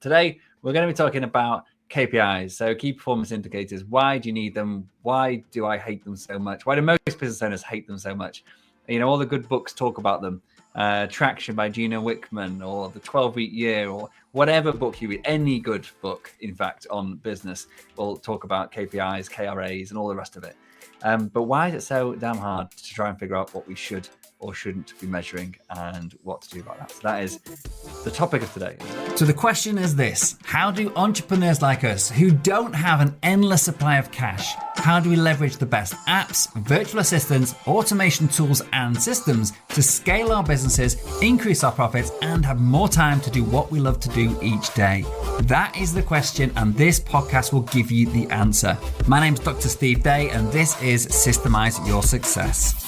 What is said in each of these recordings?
Today, we're going to be talking about KPIs, so key performance indicators. Why do you need them? Why do I hate them so much? Why do most business owners hate them so much? All the good books talk about them. Traction by Gino Wickman, or the 12-week year, or whatever book you read, any good book, in fact, on business will talk about KPIs, KRAs, and all the rest of it. But why is it so damn hard to try and figure out what we should or shouldn't be measuring and what to do about that? So that is the topic of today. So the question is this: how do entrepreneurs like us, who don't have an endless supply of cash, how do we leverage the best apps, virtual assistants, automation tools, and systems to scale our businesses, increase our profits, and have more time to do what we love to do each day? That is the question, and this podcast will give you the answer. My name's Dr. Steve Day, and this is Systemise Your Success.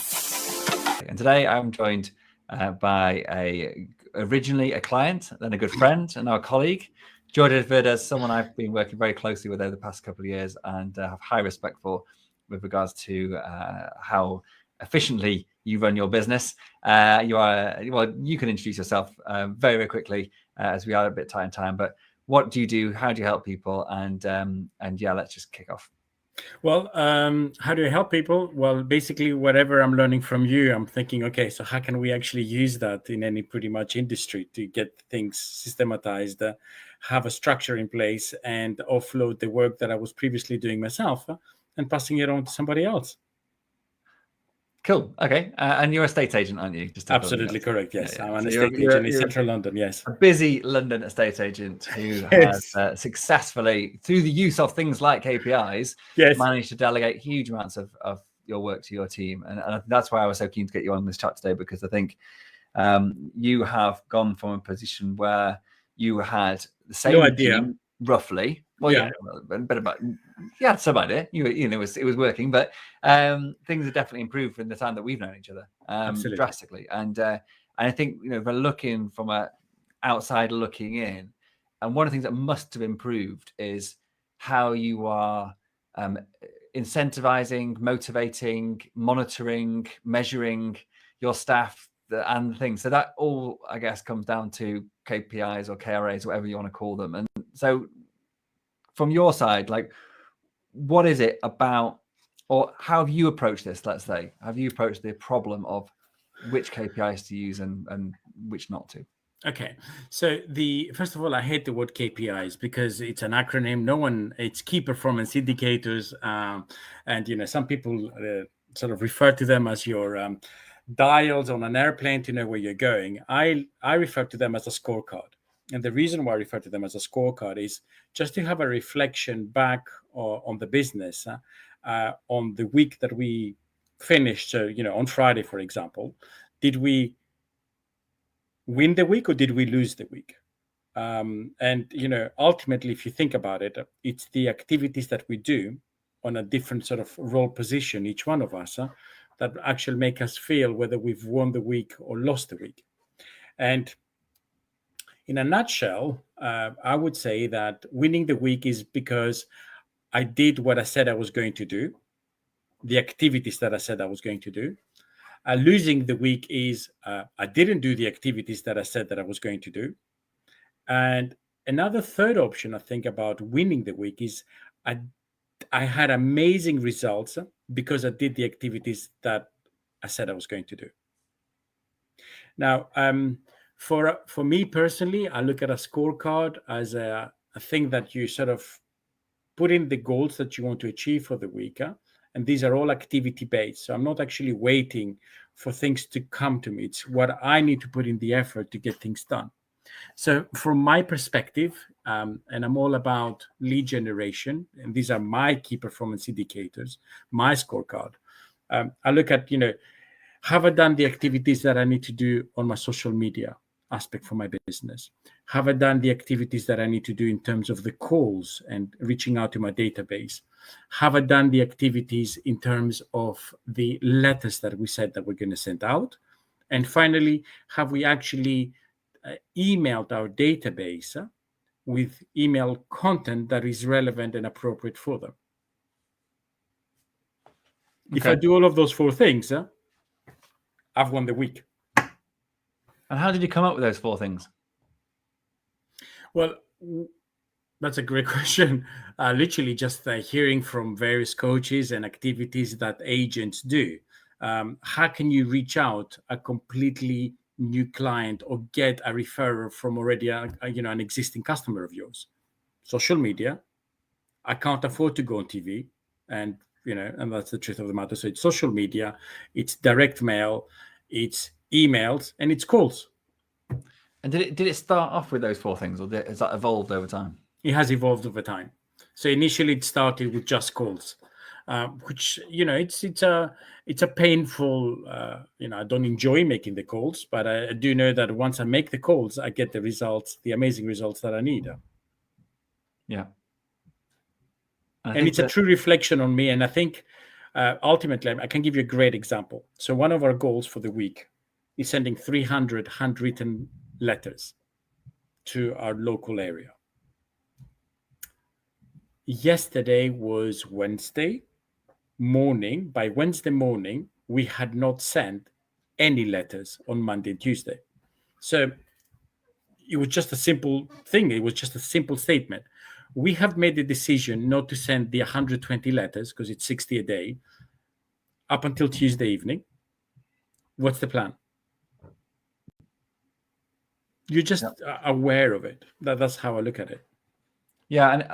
And today I'm joined by originally a client, then a good friend, and now a colleague, Georges Verdis, someone I've been working very closely with over the past couple of years and have high respect for with regards to how efficiently you run your business. You can introduce yourself very, very quickly as we are a bit tight on time, but what do you do? How do you help people? And yeah, let's just kick off. Well, how do I help people? Well, basically, whatever I'm learning from you, I'm thinking, okay, so how can we actually use that in any pretty much industry to get things systematized, have a structure in place, and offload the work that I was previously doing myself and passing it on to somebody else. Cool. Okay. And you're a estate agent, aren't you? Absolutely correct. Yes. Yeah. I'm an estate agent in central London. Yes. A busy London estate agent who has successfully, through the use of things like KPIs, managed to delegate huge amounts of your work to your team. And that's why I was so keen to get you on this chat today, because I think you have gone from a position where you had the same team, roughly. Well, yeah, a bit about, yeah, some idea. It was working, but things have definitely improved in the time that we've known each other drastically. And I think if we're looking from a outside looking in, and one of the things that must have improved is how you are incentivizing, motivating, monitoring, measuring your staff and things. So that all, I guess, comes down to KPIs or KRAs, whatever you want to call them. And so, from your side, like, what is it about, or how have you approached this? Let's say, have you approached the problem of which KPIs to use and which not to? Okay, so first of all, I hate the word KPIs because it's an acronym. It's key performance indicators, and some people sort of refer to them as your dials on an airplane to know where you're going. I refer to them as a scorecard. And the reason why I refer to them as a scorecard is just to have a reflection back on the business on the week that we finished. So, on Friday, for example, did we win the week or did we lose the week? Ultimately, if you think about it, it's the activities that we do on a different sort of role position, each one of us, that actually make us feel whether we've won the week or lost the week. And in a nutshell, I would say that winning the week is because I did what I said I was going to do, the activities that I said I was going to do. Losing the week is I didn't do the activities that I said that I was going to do. And another third option I think about winning the week is I had amazing results because I did the activities that I said I was going to do. Now, for me personally, I look at a scorecard as a thing that you sort of put in the goals that you want to achieve for the week. And these are all activity-based. So I'm not actually waiting for things to come to me. It's what I need to put in the effort to get things done. So from my perspective, and I'm all about lead generation, and these are my key performance indicators, my scorecard. I look at, have I done the activities that I need to do on my social media aspect for my business? Have I done the activities that I need to do in terms of the calls and reaching out to my database? Have I done the activities in terms of the letters that we said that we're going to send out? And finally, have we actually emailed our database with email content that is relevant and appropriate for them? Okay. If I do all of those four things, I've won the week. And how did you come up with those four things? Well, That's a great question. Literally just hearing from various coaches and activities that agents do. How can you reach out a completely new client or get a referral from already an existing customer of yours? Social media. I can't afford to go on TV, and that's the truth of the matter. So it's social media, it's direct mail, it's emails, and it's calls. And did it start off with those 4 things, or has that evolved over time? It has evolved over time. So initially it started with just calls, which it's a painful. I don't enjoy making the calls, but I do know that once I make the calls, I get the results, the amazing results that I need. Yeah. And it's a true reflection on me. And I think ultimately, I can give you a great example. So one of our goals for the week is sending 300 handwritten letters to our local area. Yesterday was Wednesday morning. By Wednesday morning, we had not sent any letters on Monday and Tuesday. So it was just a simple thing. It was just a simple statement. We have made the decision not to send the 120 letters, because it's 60 a day, up until Tuesday evening. What's the plan? You're just aware of it. That's how I look at it. Yeah, and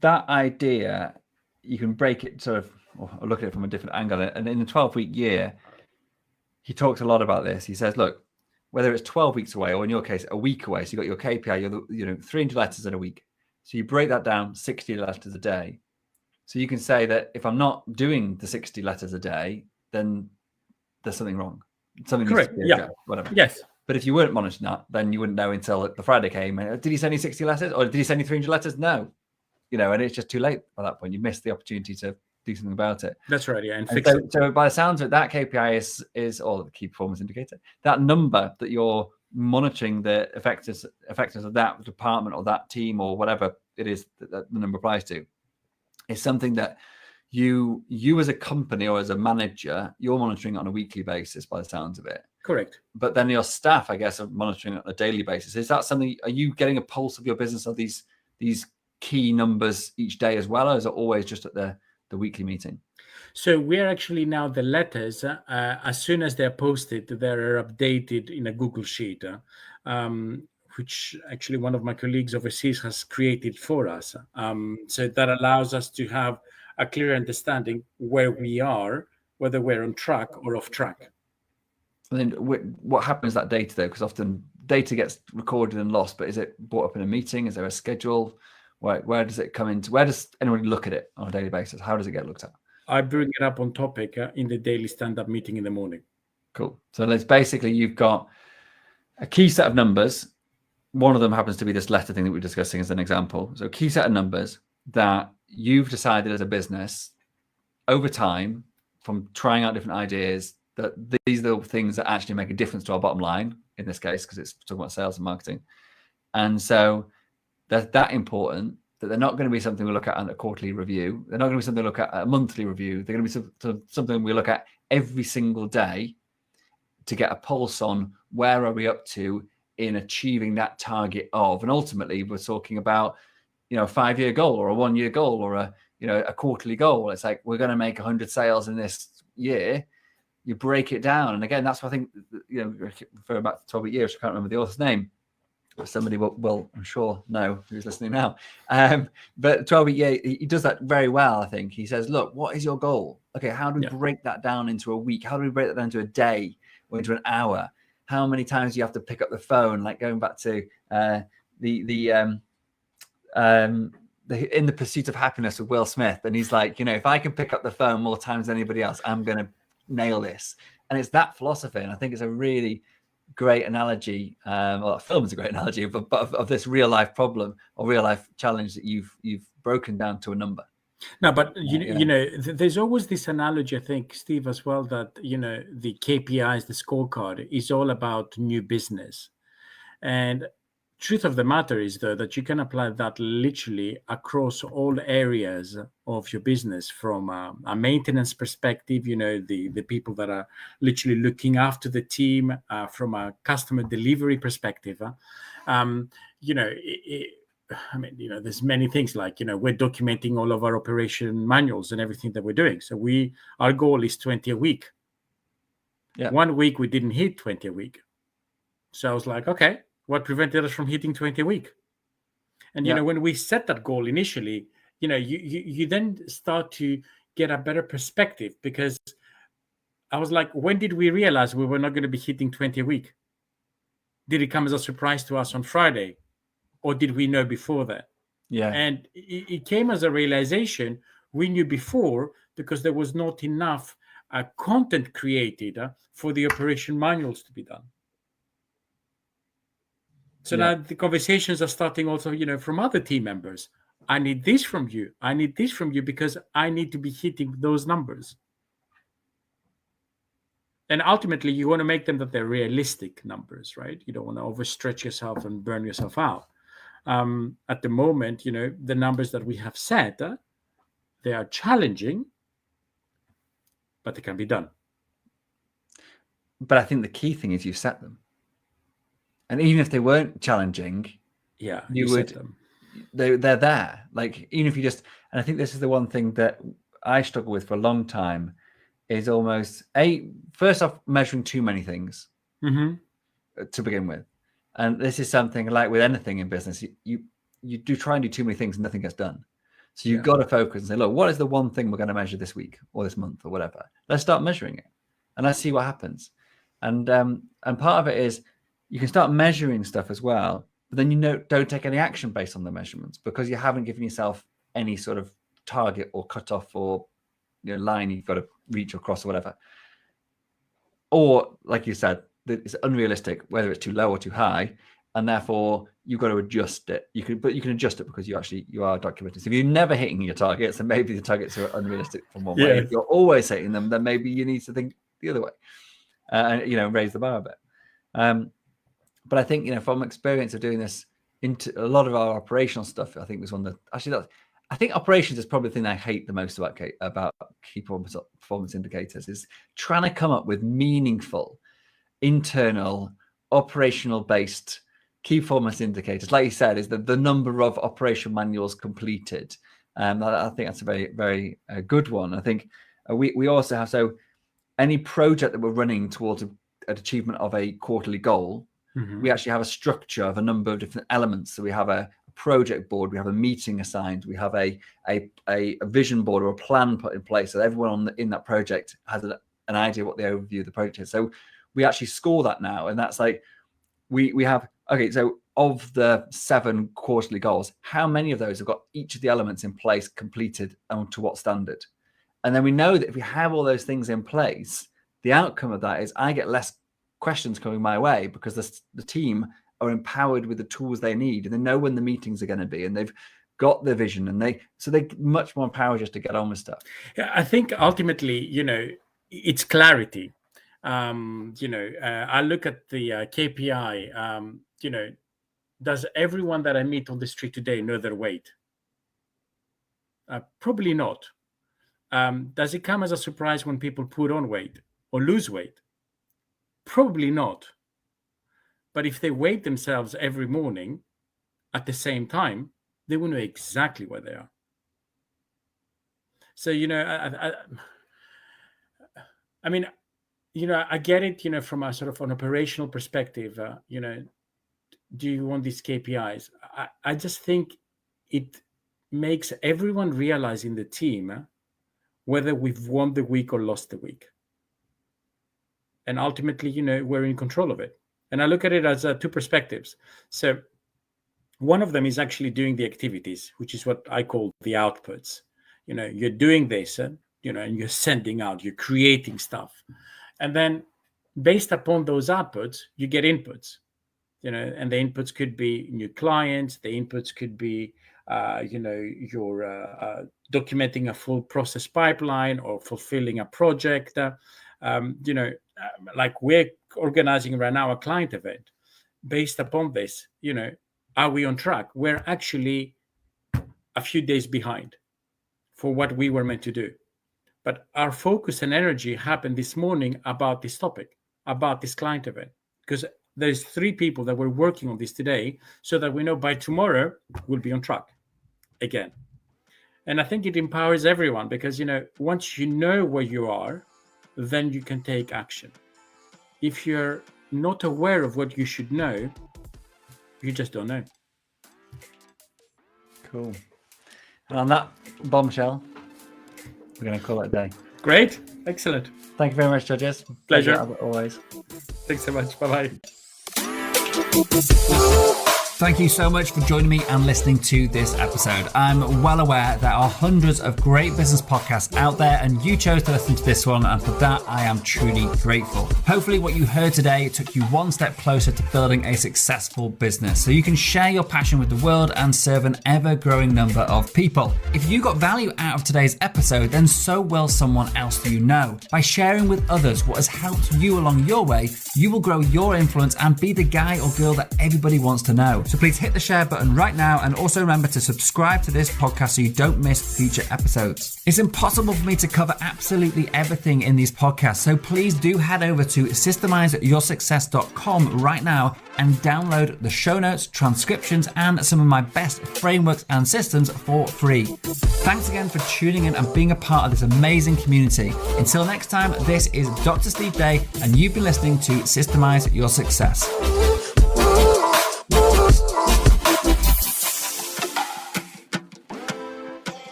that idea, you can break it sort of, or look at it from a different angle. And in the 12-week year, he talks a lot about this. He says, look, whether it's 12 weeks away, or in your case, a week away, so you've got your KPI, you're 300 letters in a week. So you break that down, 60 letters a day. So you can say that if I'm not doing the 60 letters a day, then there's something wrong. Something correct. Needs to be adjusted, whatever. Yes. But if you weren't monitoring that, then you wouldn't know until the Friday came. Did he send you 60 letters, or did he send you 300 letters? No. And it's just too late by that point. You missed the opportunity to do something about it. That's right. Yeah. And so by the sounds of it, that KPI is all the key performance indicator. That number that you're monitoring the effectiveness of that department or that team or whatever it is that the number applies to is something that you as a company or as a manager, you're monitoring on a weekly basis by the sounds of it. Correct. But then your staff, I guess, are monitoring on a daily basis. Is that something, are you getting a pulse of your business of these key numbers each day as well, or is it always just at the weekly meeting? So we're actually now, the letters, as soon as they're posted, they're updated in a Google Sheet, which actually one of my colleagues overseas has created for us. So that allows us to have a clear understanding where we are, whether we're on track or off track. And then what happens that data though? Because often data gets recorded and lost, but is it brought up in a meeting? Is there a schedule? Where does it come into? Where does anyone look at it on a daily basis? How does it get looked at? I bring it up on topic in the daily stand-up meeting in the morning. Cool. So let's basically, you've got a key set of numbers. One of them happens to be this letter thing that we're discussing as an example. So a key set of numbers that you've decided as a business over time from trying out different ideas that these are the things that actually make a difference to our bottom line in this case, because it's talking about sales and marketing. And so they're that important that they're not going to be something we look at a quarterly review. They're not going to be something we look at a monthly review. They're going to be something we look at every single day to get a pulse on where are we up to in achieving that target of. And ultimately, we're talking about, a 5-year goal or a 1-year goal or a quarterly goal. It's like, we're going to make 100 sales in this year. You break it down. And again, that's what I think, referring back to 12 years, I can't remember the author's name. Somebody will, I'm sure, know who's listening now. But 12-week year, he does that very well, I think. He says, look, what is your goal? Okay, how do we break that down into a week? How do we break that down into a day or into an hour? How many times do you have to pick up the phone? Like going back to In the Pursuit of Happiness with Will Smith. And he's like, if I can pick up the phone more times than anybody else, I'm going to nail this. And it's that philosophy. And I think it's a really great analogy. Well, that film is a great analogy of this real life problem or real life challenge that you've broken down to a number. No, but there's always this analogy, I think, Steve, as well, that the KPIs, the scorecard, is all about new business. And truth of the matter is, though, that you can apply that literally across all areas of your business, from a maintenance perspective, the people that are literally looking after the team, from a customer delivery perspective. I mean, there's many things like, we're documenting all of our operation manuals and everything that we're doing. So our goal is 20 a week. Yeah. 1 week we didn't hit 20 a week. So I was like, okay, what prevented us from hitting 20 a week? And, when we set that goal initially, you then start to get a better perspective, because I was like, when did we realize we were not going to be hitting 20 a week? Did it come as a surprise to us on Friday? Or did we know before that? Yeah. And it came as a realization we knew before, because there was not enough content created for the operation manuals to be done. So now the conversations are starting also, from other team members. I need this from you. I need this from you, because I need to be hitting those numbers. And ultimately, you want to make them that they're realistic numbers, right? You don't want to overstretch yourself and burn yourself out. At the moment, the numbers that we have set, they are challenging, but they can be done. But I think the key thing is you set them. And even if they weren't challenging, you would set them. They're there. Like, even if you just, and I think this is the one thing that I struggle with for a long time, is almost first off, measuring too many things to begin with. And this is something like with anything in business, you do try and do too many things and nothing gets done. So you've got to focus and say, look, what is the one thing we're going to measure this week or this month or whatever? Let's start measuring it and let's see what happens. And part of it is you can start measuring stuff as well, but then don't take any action based on the measurements, because you haven't given yourself any sort of target or cutoff or line you've got to reach or cross or whatever. Or like you said, it's unrealistic, whether it's too low or too high, and therefore you've got to adjust it. You can adjust it because you are documenting. So if you're never hitting your targets, then maybe the targets are unrealistic from one way. If you're always hitting them, then maybe you need to think the other way, and raise the bar a bit. But I think from experience of doing this into a lot of our operational stuff, I think was one that actually I think operations is probably the thing I hate the most about key performance indicators, is trying to come up with meaningful, internal, operational based key performance indicators. Like you said, is the number of operation manuals completed. I think that's a very, very good one. I think we also have, so any project that we're running towards an achievement of a quarterly goal, we actually have a structure of a number of different elements. So we have a project board, we have a meeting assigned, we have a vision board or a plan put in place, so everyone in that project has an idea what the overview of the project is. So we actually score that now, and that's like we have, okay, so of the 7 quarterly goals, how many of those have got each of the elements in place, completed, and to what standard? And then we know that if we have all those things in place, the outcome of that is I get less questions coming my way, because the team are empowered with the tools they need, and they know when the meetings are going to be, and they've got the vision, and they're much more empowered just to get on with stuff. Yeah, I think ultimately, it's clarity. I look at the KPI. Does everyone that I meet on the street today know their weight? Probably not. Does it come as a surprise when people put on weight or lose weight? Probably not. But if they weigh themselves every morning at the same time, they will know exactly where they are. So, I mean, I get it, from a sort of an operational perspective, do you want these KPIs? I just think it makes everyone realize in the team whether we've won the week or lost the week. And ultimately, we're in control of it. And I look at it as 2 perspectives. So one of them is actually doing the activities, which is what I call the outputs. You're doing this, and you're sending out, you're creating stuff. And then based upon those outputs, you get inputs, and the inputs could be new clients. The inputs could be, you're documenting a full process pipeline or fulfilling a project. Like we're organizing right now a client event. Based upon this, are we on track? We're actually a few days behind for what we were meant to do. But our focus and energy happened this morning about this topic, about this client event, because there's 3 people that were working on this today, so that we know by tomorrow we'll be on track again. And I think it empowers everyone, because, once you know where you are, then you can take action. If you're not aware of what you should know, you just don't know. Cool. And on that bombshell, we're going to call it a day. Great. Excellent. Thank you very much, Georges. Pleasure. As always. Thanks so much. Bye-bye. Thank you so much for joining me and listening to this episode. I'm well aware there are hundreds of great business podcasts out there, and you chose to listen to this one, and for that I am truly grateful. Hopefully what you heard today took you one step closer to building a successful business, so you can share your passion with the world and serve an ever-growing number of people. If you got value out of today's episode, then so will someone else you know. By sharing with others what has helped you along your way, you will grow your influence and be the guy or girl that everybody wants to know. So please hit the share button right now, and also remember to subscribe to this podcast so you don't miss future episodes. It's impossible for me to cover absolutely everything in these podcasts, so please do head over to systemizeyoursuccess.com right now and download the show notes, transcriptions, and some of my best frameworks and systems for free. Thanks again for tuning in and being a part of this amazing community. Until next time, this is Dr. Steve Day, and you've been listening to Systemize Your Success.